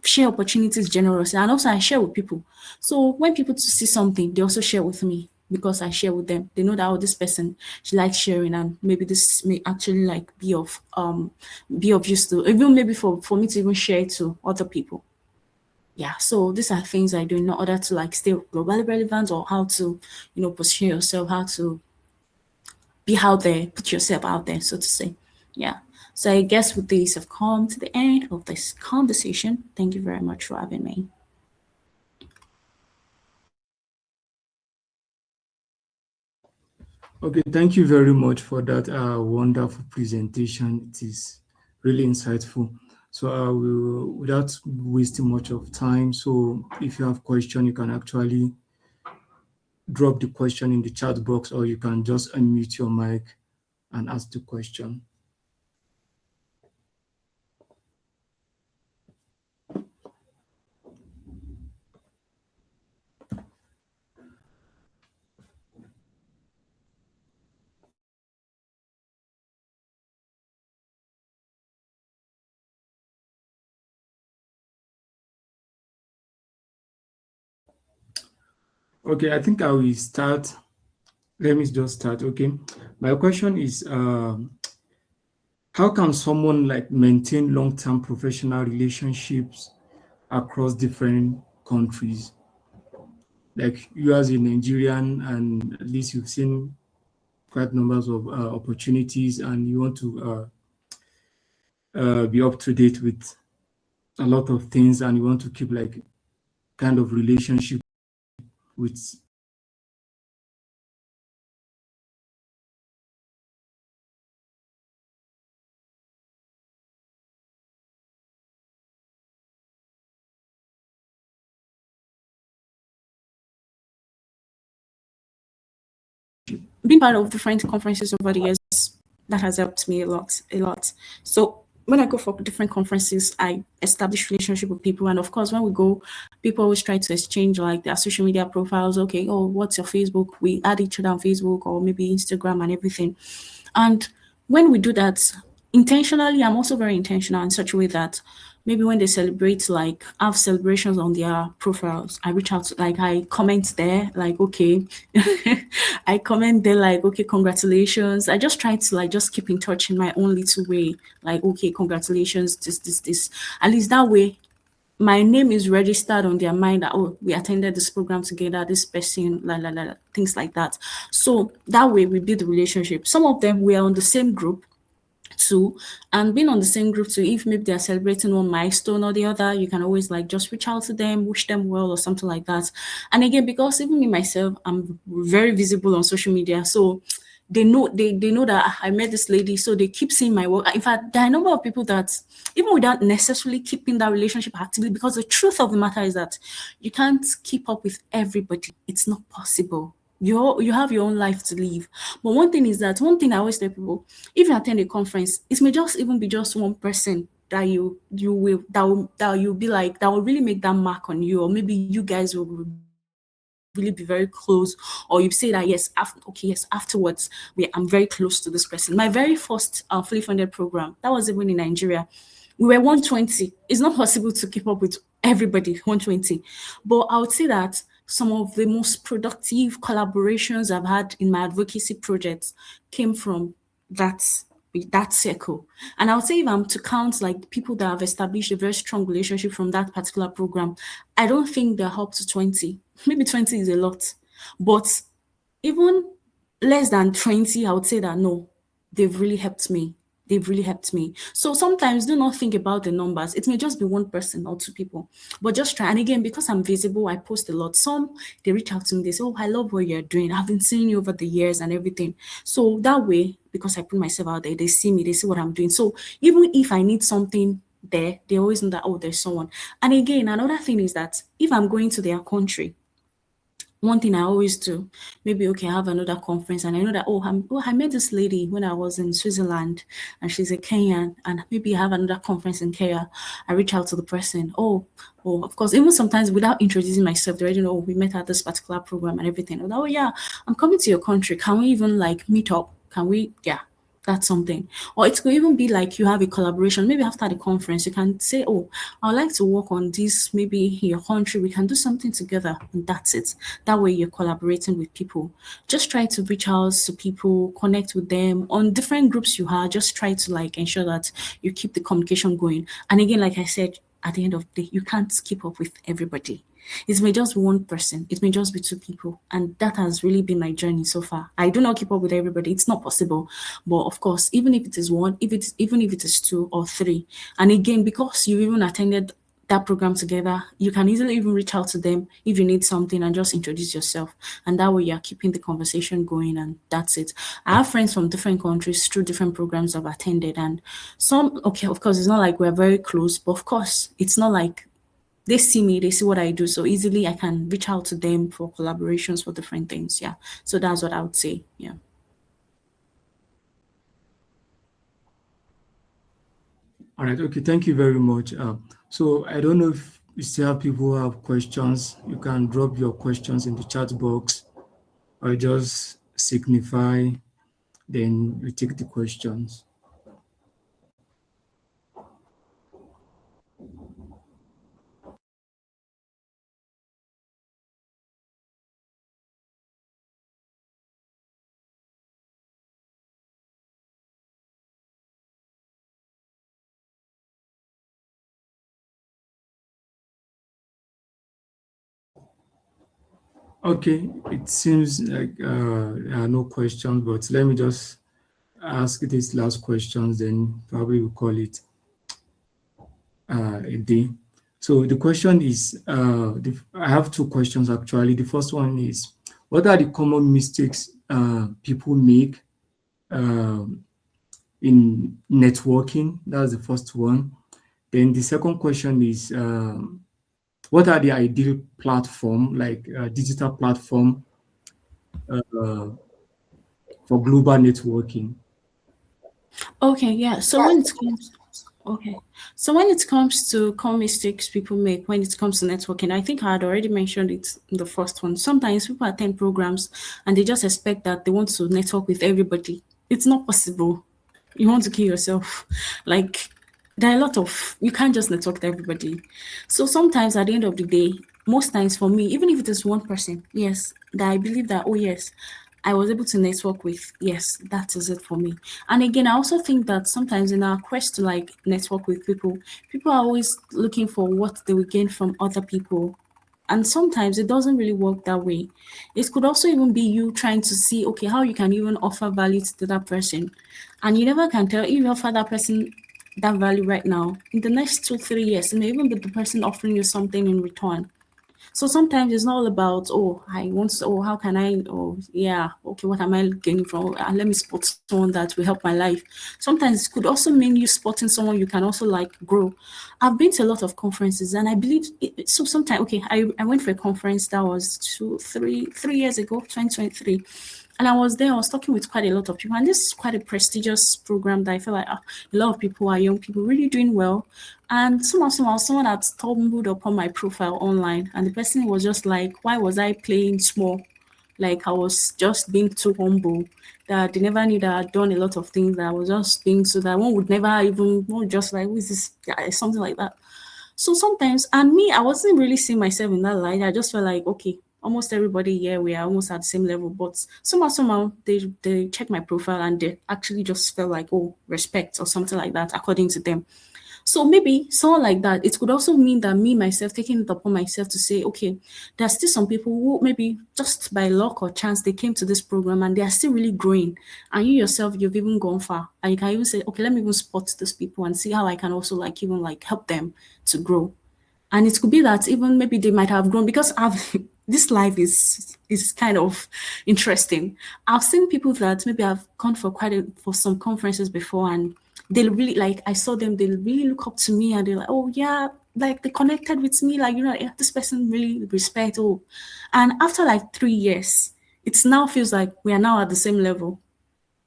share opportunities generously, and also I share with people. So when people to see something, they also share with me because I share with them. They know that, oh, this person, she likes sharing, and maybe this may actually like be of use to, even maybe for me to even share it to other people. Yeah, so these are things I do in order to like stay globally relevant, or how to, position yourself, how to be out there, put yourself out there, so to say. Yeah. So I guess with this, I've come to the end of this conversation. Thank you very much for having me. Okay, thank you very much for that wonderful presentation. It is really insightful. So without wasting much of time, so if you have question, you can actually drop the question in the chat box, or you can just unmute your mic and ask the question. Okay, I think I will start. Let me just start. Okay, my question is, how can someone like maintain long-term professional relationships across different countries? Like you as a Nigerian, and at least you've seen quite numbers of opportunities, and you want to be up to date with a lot of things, and you want to keep like kind of relationship with Being part of different conferences over the years, that has helped me a lot, a lot. So when I go for different conferences, I establish relationship with people, and of course, when we go, people always try to exchange like their social media profiles. Okay, oh, what's your Facebook? We add each other on Facebook or maybe Instagram and everything. And when we do that intentionally, I'm also very intentional in such a way that maybe when they celebrate, like have celebrations on their profiles, I reach out, like I comment there, like, okay, I comment there, like, okay, congratulations. I just try to like just keep in touch in my own little way, like, okay, congratulations, this. At least that way, my name is registered on their mind that, oh, we attended this program together, this person, things like that. So that way we build the relationship. Some of them were on the same group too, and being on the same group too, if maybe they're celebrating one milestone or the other, you can always like just reach out to them, wish them well or something like that. And again, because even me myself, I'm very visible on social media, so they know that I met this lady, so they keep seeing my work. In fact, there are a number of people that even without necessarily keeping that relationship actively, because the truth of the matter is that you can't keep up with everybody. It's not possible. You have your own life to live. But one thing I always tell people, if you attend a conference, it may just even be just one person that that you'll be like that will really make that mark on you, or maybe you guys will really be very close, or you say that yes, yes, afterwards I'm very close to this person. My very first fully funded program, that was even in Nigeria, we were 120. It's not possible to keep up with everybody 120, but I would say that some of the most productive collaborations I've had in my advocacy projects came from that that circle. And I would say if I'm to count like people that have established a very strong relationship from that particular program, I don't think they're up to 20. Maybe 20 is a lot. But even less than 20, I would say that no, they've really helped me. They've really helped me. So sometimes do not think about the numbers. It may just be one person or two people, but just try. And again, because I'm visible, I post a lot. Some they reach out to me, they say, oh, I love what you're doing. I've been seeing you over the years and everything. So that way, because I put myself out there, they see me, they see what I'm doing. So even if I need something there, they always know that, oh, there's someone. And again, another thing is that if I'm going to their country, one thing I always do, maybe okay, I have another conference and I know that I met this lady when I was in Switzerland and she's a Kenyan, and maybe I have another conference in Kenya. I reach out to the person. Of course, even sometimes without introducing myself, they already know, we met at this particular program and everything. Oh yeah, I'm coming to your country. Can we even like meet up? Can we? Yeah, that's something. Or it could even be like you have a collaboration. Maybe after the conference, you can say, oh, I'd like to work on this, maybe in your country. We can do something together. And that's it. That way you're collaborating with people. Just try to reach out to people, connect with them on different groups you have. Just try to like ensure that you keep the communication going. And again, like I said, at the end of the day, you can't keep up with everybody. It may just be one person, it may just be two people. And that has really been my journey so far. I do not keep up with everybody. It's not possible. But of course, even if it is one, even if it is two or three, and again, because you even attended that program together, you can easily even reach out to them if you need something and just introduce yourself. And that way you're keeping the conversation going, and that's it. I have friends from different countries through different programs I've attended, and some, okay, of course, it's not like we're very close, but of course, it's not like they see me, they see what I do. So easily I can reach out to them for collaborations for different things. Yeah. So that's what I would say. Yeah. all right. Okay, thank you very much. So I don't know if you still have people who have questions. You can drop your questions in the chat box or just signify, then we take the questions. Okay, it seems like there are no questions, but let me just ask this last question, then probably we'll call it. a day. So the question is, I have two questions actually. The first one is, what are the common mistakes people make um, in networking? That's the first one. Then the second question is, what are the ideal platform, like digital platform uh, for global networking? Okay, yeah. So when it comes to common mistakes people make when it comes to networking, I think I had already mentioned it in the first one. Sometimes people attend programs and they just expect that they want to network with everybody. It's not possible. You want to kill yourself. Like there are a lot of you can't just network with everybody. So sometimes at the end of the day, most times for me, even if it is one person, yes, that I believe that oh yes, I was able to network with, yes, that is it for me. And again, I also think that sometimes in our quest to like network with people, people are always looking for what they will gain from other people. And sometimes it doesn't really work that way. It could also even be you trying to see, okay, how you can even offer value to that person. And you never can tell if you offer that person that value right now. In the next 2, 3 years, it may even be the person offering you something in return. So sometimes it's not all about, oh, I want to, oh, how can I, oh, yeah, okay, what am I gaining from? Let me spot someone that will help my life. Sometimes it could also mean you spotting someone you can also like grow. I've been to a lot of conferences and I believe, so sometimes, okay, I went for a conference that was 3 years ago, 2023. And I was there, I was talking with quite a lot of people. And this is quite a prestigious program that I feel like a lot of people are young people really doing well. And somehow, someone had stumbled upon my profile online. And the person was just like, why was I playing small? Like I was just being too humble. That they never knew that I'd done a lot of things. That I was just being so that one would never even, one would just like, who is this guy? Something like that. So sometimes, and me, I wasn't really seeing myself in that light. I just felt like, okay, almost everybody here, we are almost at the same level. But somehow, they check my profile and they actually just felt like, oh, respect or something like that, according to them. So maybe someone like that, it could also mean that me myself taking it upon myself to say, okay, there's still some people who maybe just by luck or chance they came to this program and they are still really growing. And you yourself, you've even gone far. And you can even say, okay, let me even spot these people and see how I can also like even like help them to grow. And it could be that even maybe they might have grown because I've this life is kind of interesting. I've seen people that maybe I've gone for for some conferences before and they really like I saw them, they really look up to me and they're like, oh yeah, like they connected with me, like yeah, this person really respect. Oh, and after like 3 years, it now feels like we are now at the same level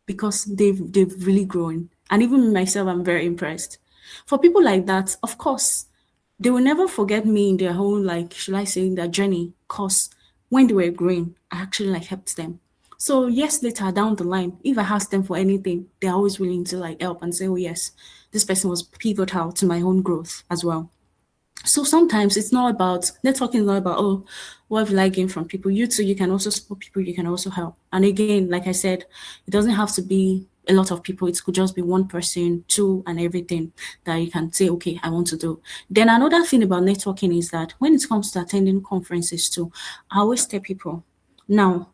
because they've really grown. And even me myself, I'm very impressed. For people like that, of course, they will never forget me in their whole like, should I say, in their journey. Cause when they were growing, I actually like helped them. So years later down the line, if I ask them for anything, they're always willing to like help and say, oh yes, this person was pivotal to my own growth as well. So sometimes it's not about networking is not about oh what will I gain from people. You too, you can also support people, you can also help. And again, like I said, it doesn't have to be a lot of people. It could just be one person, two, and everything that you can say, okay, I want to do. Then another thing about networking is that when it comes to attending conferences too, I always tell people now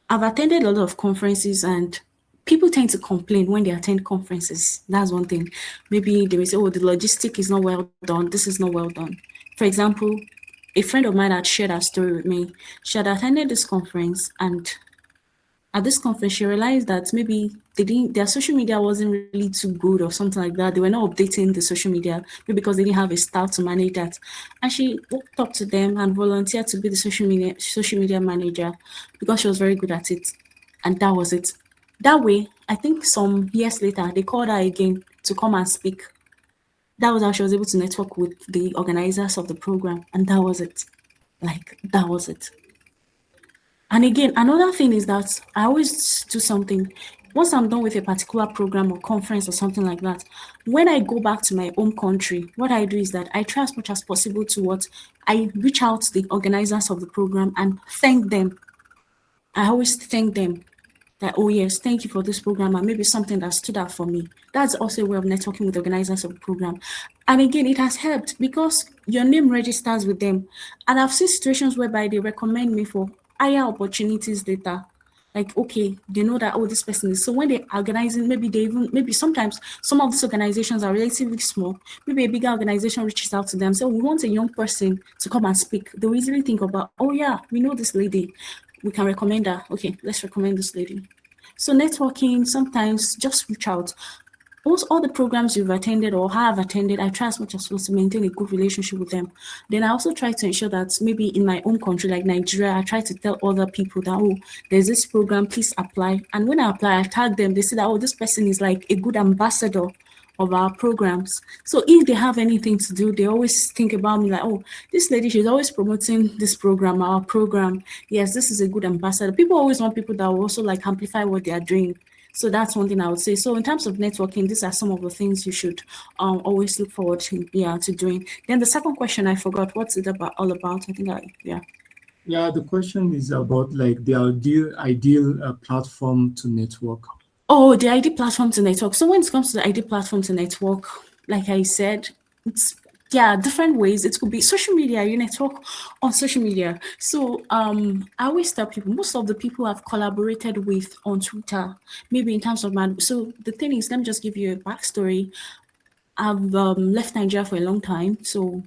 I've attended a lot of conferences and people tend to complain when they attend conferences. That's one thing. Maybe they will say, oh, the logistic is not well done. This is not well done. For example, a friend of mine had shared her story with me. She had attended this conference and at this conference, she realized that maybe their social media wasn't really too good or something like that. They were not updating the social media, maybe because they didn't have a staff to manage that. And she walked up to them and volunteered to be the social media manager because she was very good at it. And that was it. That way, I think some years later, they called her again to come and speak. That was how she was able to network with the organizers of the program. And that was it. Like, that was it. And again, another thing is that I always do something. Once I'm done with a particular program or conference or something like that, when I go back to my home country, what I do is that I try as much as possible to what I reach out to the organizers of the program and thank them. I always thank them that, oh yes, thank you for this program and maybe something that stood out for me. That's also a way of networking with organizers of the program. And again, it has helped because your name registers with them. And I've seen situations whereby they recommend me for higher opportunities later. Like, okay, they know that, oh, this person is. So when they're organizing, maybe they even, maybe sometimes some of these organizations are relatively small. Maybe a bigger organization reaches out to them. So we want a young person to come and speak. They'll easily think about, oh, yeah, we know this lady. We can recommend her. Okay, let's recommend this lady. So networking, sometimes just reach out. Almost all the programs you've attended or have attended, I try as much as possible to maintain a good relationship with them. Then I also try to ensure that maybe in my own country, like Nigeria, I try to tell other people that, oh, there's this program, please apply. And when I apply, I tag them. They say that, oh, this person is like a good ambassador of our programs. So if they have anything to do, they always think about me like, oh, this lady, she's always promoting this program, our program. Yes, this is a good ambassador. People always want people that will also like amplify what they are doing. So that's one thing I would say. So in terms of networking, these are some of the things you should always look forward to, yeah, to doing. Then the second question I forgot. What's it about? All about? I think yeah. Yeah, the question is about like the ideal platform to network. Oh, the ID platform to network. So when it comes to the ID platform to network, like I said, it's yeah, different ways. It could be social media, you network on social media. So I always tell people, most of the people I've collaborated with on Twitter, maybe in terms of my so the thing is, let me just give you a backstory. I've left Nigeria for a long time, so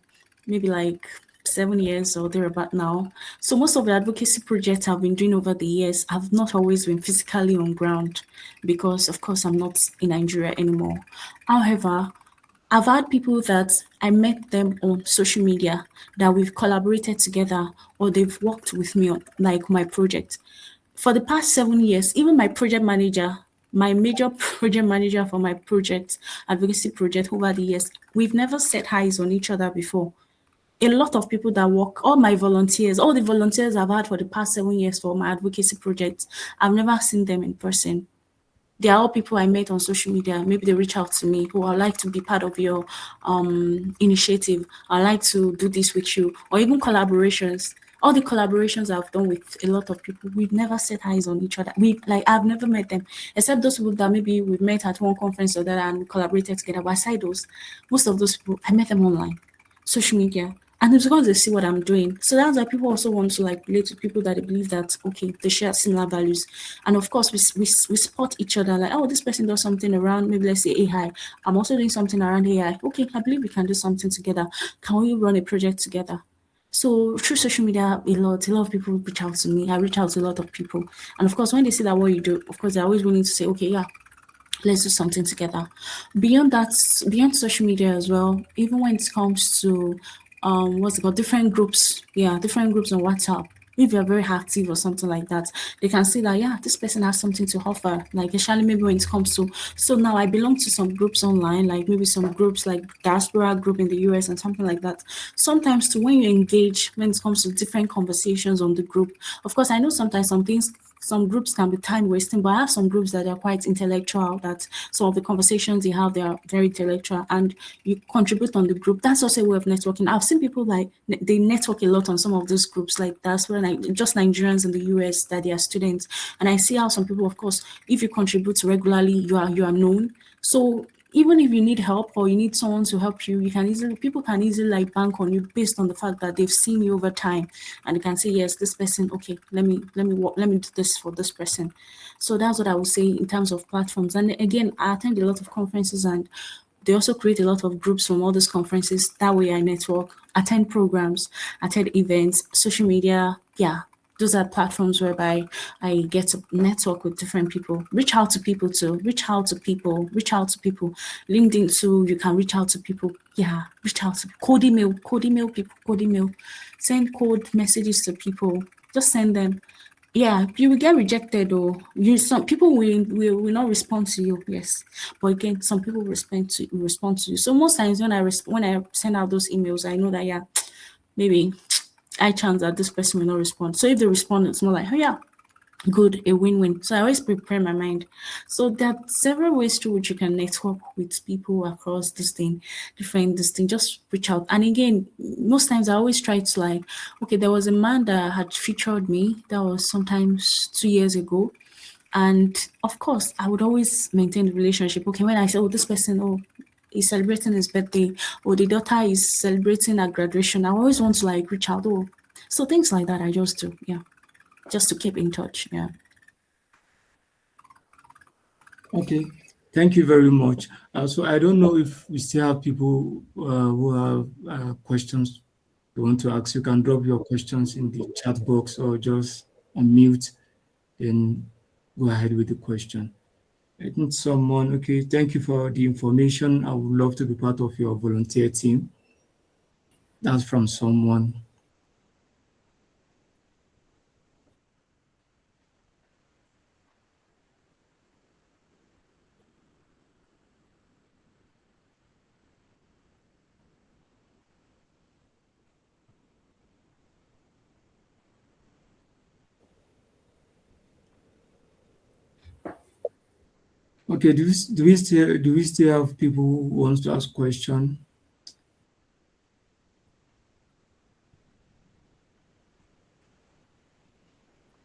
maybe like 7 years or thereabout now. So most of the advocacy projects I've been doing over the years have not always been physically on ground because, of course, I'm not in Nigeria anymore. However, I've had people that I met them on social media that we've collaborated together or they've worked with me on like my project. For the past 7 years, even my project manager, my major project manager for my project, advocacy project over the years, we've never set eyes on each other before. A lot of people that work, all my volunteers, all the volunteers I've had for the past 7 years for my advocacy project, I've never seen them in person. They are all people I met on social media. Maybe they reach out to me, who I like to be part of your initiative. I like to do this with you, or even collaborations. All the collaborations I've done with a lot of people, we've never set eyes on each other. We like I've never met them, except those people that maybe we've met at one conference or that and we collaborated together. But aside those, most of those people I met them online, social media. And it's because they see what I'm doing. So that's why people also want to like relate to people that they believe that, okay, they share similar values. And of course, we spot each other like, oh, this person does something around, maybe let's say AI. I'm also doing something around AI. Okay, I believe we can do something together. Can we run a project together? So through social media, a lot of people reach out to me. I reach out to a lot of people. And of course, when they see that what you do, of course, they're always willing to say, okay, yeah, let's do something together. Beyond that, beyond social media as well, even when it comes to what's it called, different groups, yeah, different groups on WhatsApp. If you're very active or something like that, they can see that yeah, this person has something to offer. Like especially maybe when it comes to so now I belong to some groups online, like maybe some groups like diaspora group in the US and something like that. Sometimes too when you engage when it comes to different conversations on the group, of course I know sometimes some things some groups can be time wasting, but I have some groups that are quite intellectual, that some of the conversations they have, they are very intellectual and you contribute on the group. That's also a way of networking. I've seen people like they network a lot on some of those groups, like that's where like just Nigerians in the US that they are students. And I see how some people, of course, if you contribute regularly, you are known. So even if you need help or you need someone to help you, you can easily people can easily like bank on you based on the fact that they've seen you over time, and they can say yes, this person. Okay, let me do this for this person. So that's what I would say in terms of platforms. And again, I attend a lot of conferences and they also create a lot of groups from all these conferences. That way I network, attend programs, attend events, social media. Yeah, those are platforms whereby I get to network with different people, reach out to people too, reach out to people. LinkedIn too, you can reach out to people. Yeah, reach out to code email people, code email, send code messages to people, just send them. Yeah, you will get rejected or you some people will not respond to you. Yes, but again, some people respond to you. So most times when I send out those emails, I know that yeah, maybe I chance that this person will not respond. So if they respond, it's more like oh yeah, good, a win-win. So I always prepare my mind. So there are several ways through which you can network with people across this thing, different this thing. Just reach out. And again, most times I always try to like, okay, there was a man that had featured me. That was sometimes 2 years ago. And of course, I would always maintain the relationship. Okay, when I say, oh, this person, oh, is celebrating his birthday, or the daughter is celebrating her graduation, I always want to like reach out. Oh, so things like that I just do. Yeah, just to keep in touch. Yeah. Okay, thank you very much. So I don't know if we still have people who have questions you want to ask. You can drop your questions in the chat box or just unmute and go ahead with the question. I think someone, okay, thank you for the information. I would love to be part of your volunteer team. That's from someone. Okay, do we still have people who wants to ask question?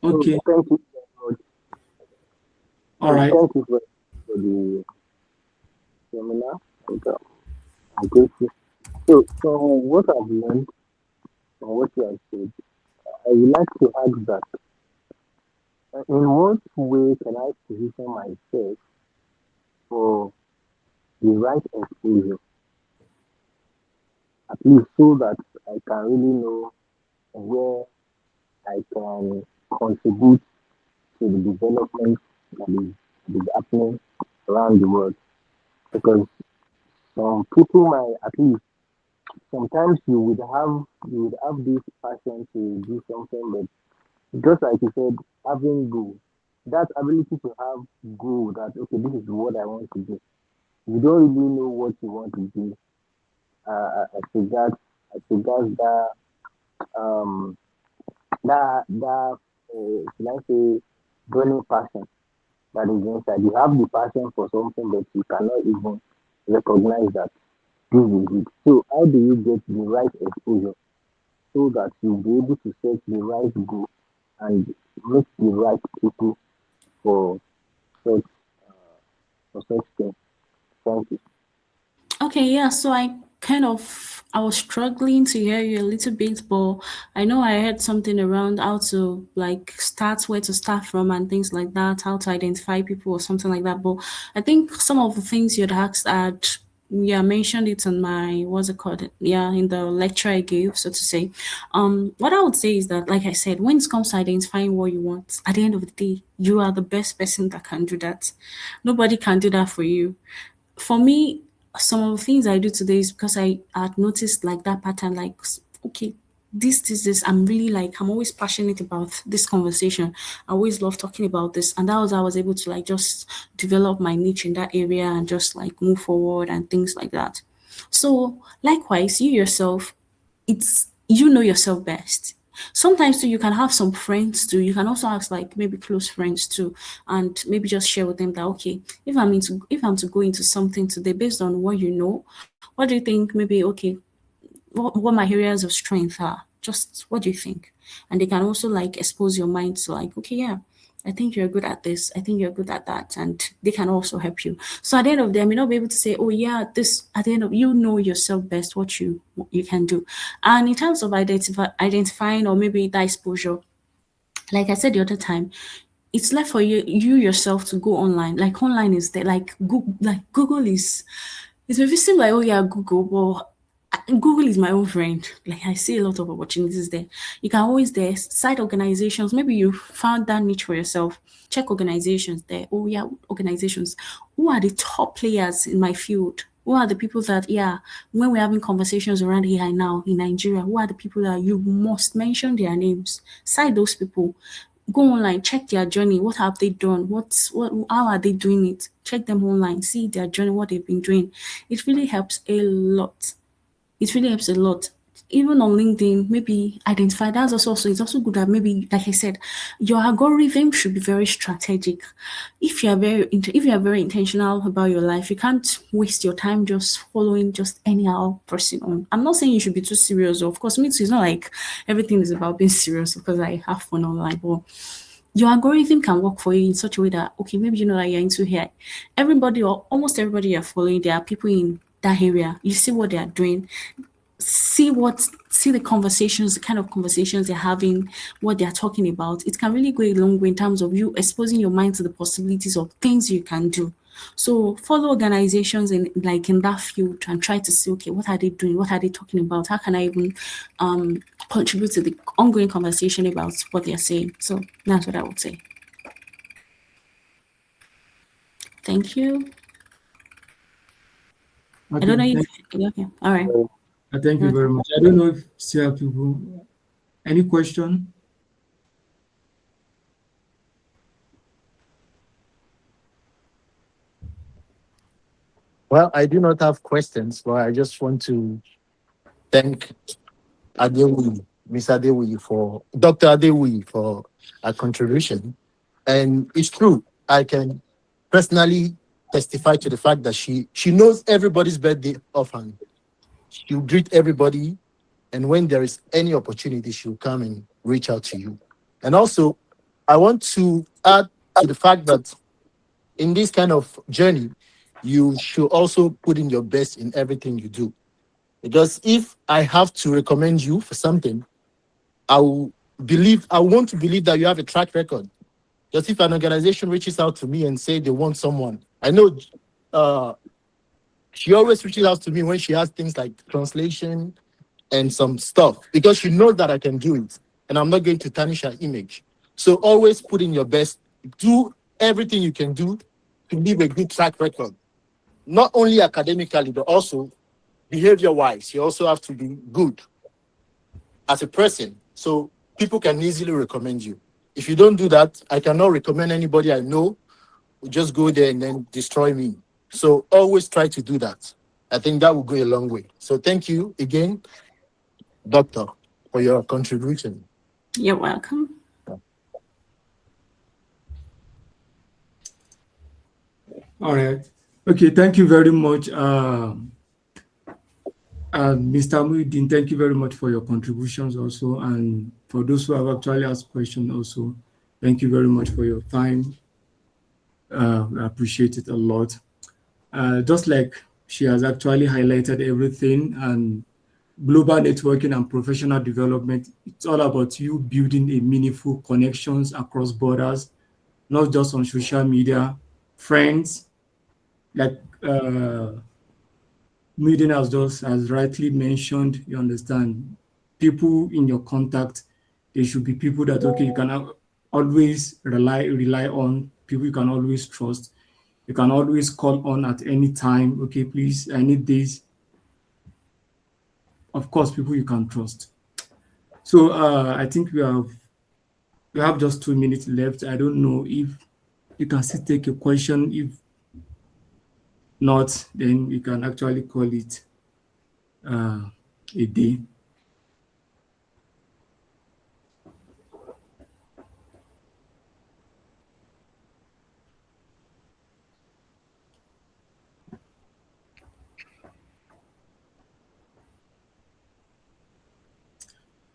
So Okay, thank you very much. all So right. thank you for the seminar. And, I'm grateful. So from what I've learned, from what you have said, I would like to ask that in what way can I position myself for the right exposure, at least so that I can really know where I can contribute to the development that is happening around the world. Because some people might, at least sometimes you would have this passion to do something, but just like you said, having goal, that ability to have goal that okay, this is what I want to do. You don't really know what you want to do. As regards that um that should I say burning passion that is inside. You have the passion for something, but you cannot even recognize that this is it. So how do you get the right exposure so that you'll be able to set the right goal and meet the right people for such for such things? Thank you. Okay, yeah, so I was struggling to hear you a little bit, but I know I heard something around how to like start, where to start from and things like that, how to identify people or something like that. But I think some of the things you'd asked had, yeah, mentioned it in my, what's it called? Yeah, in the lecture I gave, so to say. What I would say is that, like I said, when it comes to identifying what you want, at the end of the day, you are the best person that can do that. Nobody can do that for you. For me, some of the things I do today is because I had noticed like that pattern, like, okay, this. I'm really like, I'm always passionate about this conversation. I always love talking about this. And that was how I was able to like just develop my niche in that area and just like move forward and things like that. So likewise, you yourself, it's, you know yourself best. Sometimes too, you can have some friends too. You can also ask like maybe close friends too, and maybe just share with them that, okay, if I'm to go into something today based on what you know, what do you think? Maybe okay, what my areas of strength are. Just what do you think? And they can also like expose your mind to like, okay, yeah, I think you're good at this. I think you're good at that. And they can also help you. So at the end of the day, I may not be able to say, oh yeah, this at the end of, you know yourself best what you can do. And in terms of identifying or maybe that exposure, like I said the other time, it's left for you yourself to go online. Like online is there, Google is, it may be seem like, oh yeah, Google, but Google is my own friend. Like I see a lot of opportunities there. You can always there site organizations. Maybe you found that niche for yourself. Check organizations there. Oh yeah, organizations. Who are the top players in my field? Who are the people that, yeah, when we're having conversations around AI now in Nigeria, who are the people that you must mention their names? Cite those people. Go online, check their journey. What have they done? How are they doing it? Check them online, see their journey, what they've been doing. It really helps a lot. It really helps a lot. Even on LinkedIn, maybe identify, that's also it's also good that maybe, like I said, your algorithm should be very strategic. If you are very intentional about your life, you can't waste your time just following just anyhow person on. I'm not saying you should be too serious. Of course, me too. It's not like everything is about being serious because I have fun online, but your algorithm can work for you in such a way that, okay, maybe you know that you're into hair. Everybody or almost everybody you're following, there are people in that area. You see what they are doing, see the conversations, the kind of conversations they're having, what they're talking about. It can really go a long way in terms of you exposing your mind to the possibilities of things you can do. So follow organizations in that field and try to see, okay, what are they doing? What are they talking about? How can I even contribute to the ongoing conversation about what they're saying? So that's what I would say. Thank you. I Okay, don't know if okay. All right. thank you very Okay. much. I don't know if still have people any question. Well, I do not have questions, but I just want to thank Adewuyi, Miss Adewuyi, for Dr. Adewuyi for her contribution. And it's true, I can personally testify to the fact that she knows everybody's birthday offhand. She'll greet everybody, and when there is any opportunity, she'll come and reach out to you. And also, I want to add to the fact that in this kind of journey, you should also put in your best in everything you do. Because if I have to recommend you for something, I want to believe that you have a track record. Just if an organization reaches out to me and say they want someone, I know uh, she always reaches out to me when she has things like translation and some stuff because she knows that I can do it and I'm not going to tarnish her image. So always put in your best, do everything you can do to leave a good track record, not only academically, but also behavior wise. You also have to be good as a person. So people can easily recommend you. If you don't do that, I cannot recommend anybody I know who just go there and then destroy me. So always try to do that. I think that will go a long way. So thank you again, Doctor, for your contribution. You're welcome. All right. Okay, thank you very much, Mr. Muhyiddin. Thank you very much for your contributions also, and for those who have actually asked questions also. Thank you very much for your time. I appreciate it a lot. Just like she has actually highlighted everything and global networking and professional development, it's all about you building a meaningful connections across borders, not just on social media, friends, like Meeting has just as rightly mentioned, you understand, people in your contact, they should be people that okay, you can always rely on, people you can always trust. You can always call on at any time. Okay, please, I need this. Of course, people you can trust. So I think we have just 2 minutes left. I don't know if you can still take a question. If not, then we can actually call it a day.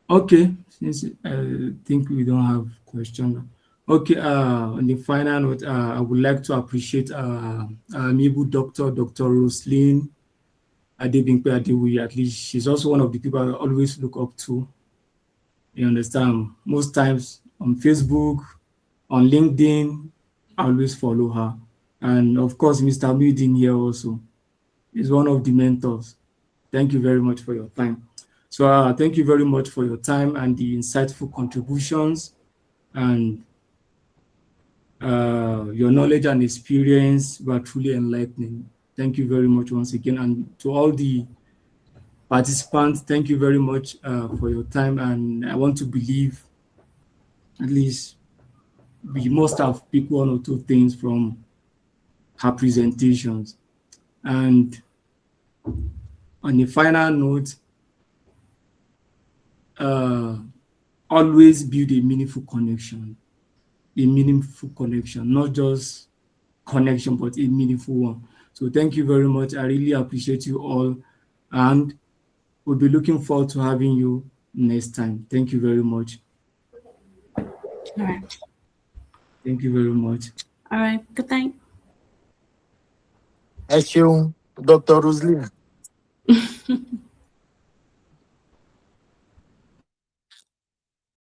Okay, since I think we don't have question. Okay, on the final note, I would like to appreciate amiable Dr. Roseline Adewuyi. At least she's also one of the people I always look up to. You understand? Most times on Facebook, on LinkedIn, I always follow her. And of course, Mr. Muhyiddin here also is one of the mentors. Thank you very much for your time. So thank you very much for your time and the insightful contributions and your knowledge and experience were truly enlightening. Thank you very much once again. And to all the participants, thank you very much for your time. And I want to believe at least we must have picked one or two things from her presentations. And on the final note, uh, always build a meaningful connection, not just connection, but a meaningful one. So thank you very much. I really appreciate you all, and we'll be looking forward to having you next time. Thank you very much. All right. Thank you very much. All right. Good night. As you, Dr. Roseline.